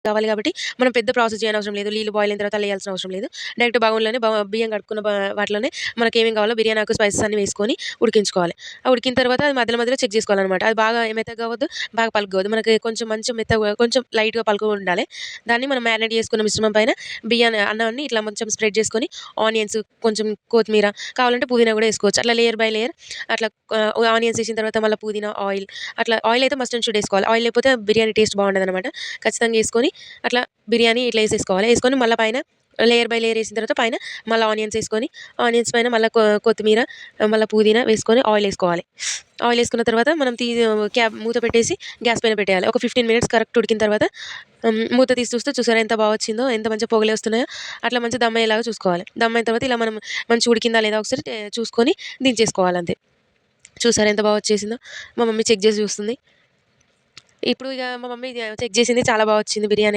కావాలి కాబట్టి మనం పెద్ద ప్రాసెస్ చేయనవసరం లేదు. నీళ్ళు బాయిల్ అయిన తర్వాత అల్ల ఎయాల్సిన అవసరం లేదు. డైరెక్ట్ బగోన్‌లోనే బియ్యం కడుక్కున్న వాటిలోనే మనకేమేం కావాలో బిర్యానీ ఆకు స్పైసెస్ అన్నీ వేసుకొని ఉడికించుకోవాలి. ఉడికిన తర్వాత అది మధ్యలో మధ్యలో చెక్ చేసుకోవాలనమాట. అది బాగా మెత్తగా కావద్దు, బాగా పలుకు మనకి కొంచెం మంచిగా మెత్తగా కొంచెం లైట్‌గా పలుకుగా ఉండాలి. దాన్ని మనం మ్యారినేట్ చేసుకున్న మిశ్రమం పైన అన్నాన్ని ఇట్లా కొంచెం స్ప్రెడ్ చేసుకొని ఆనియన్స్, కొంచెం కొత్తిమీర, కావాలంటే పుదీనా కూడా ఏసుకోవచ్చు. అట్లా లేయర్ బై లేయర్ అట్లా ఆనియన్స్ ఏసిన తర్వాత మళ్ళీ పుదీనా, ఆయిల్ అట్లా ఆయిల్ అయితే మస్ట్ అండ్ షుడ్ ఏసుకోవాలి. ఆయిల్ లేకపోతే బిర్యానీ టేస్ట్ బాగుండదనమాట. ఖచ్చితంగా ఏసుకొని అట్లా బిర్యానీ ఇట్లా ఏసేసుకోవాలి. ఏసుకొని మళ్ళా పైన లేయర్ బై లేయర్ ఏసిన తర్వాత పైన మళ్ళా ఆనియన్స్ ఏసుకొని, ఆనియన్స్ పైన మళ్ళా కొత్తిమీర, మళ్ళా పుదీనా వేసుకొని ఆయిల్ ఏసుకోవాలి. ఆయిల్ ఏసుకున్న తర్వాత మనం మూత పెట్టేసి గ్యాస్ పైన పెట్టేయాలి. ఒక 15 మినిట్స్ కరెక్ట్ ఉడికిన తర్వాత మూత తీసి చూస్తే చూసారా ఎంత బాగా వచ్చిందో, ఎంత మంచిగా పొగలే వస్తున్నాయో. అట్లా మంచిగా దమ్ అయ్యేలాగా చూసుకోవాలి. దమ్ అయిన తర్వాత ఇలా మనం మంచిగా ఉడికిందా లేదా ఒకసారి చూసుకొని దించేసుకోవాలి అంతే. చూసారా ఎంత బాగా వచ్చేసిందో. మా మమ్మీ చెక్ చేసి చూస్తుంది. ఇప్పుడు ఇక మా మమ్మీ చెక్ చేసింది, చాలా బాగా వచ్చింది బిర్యానీ.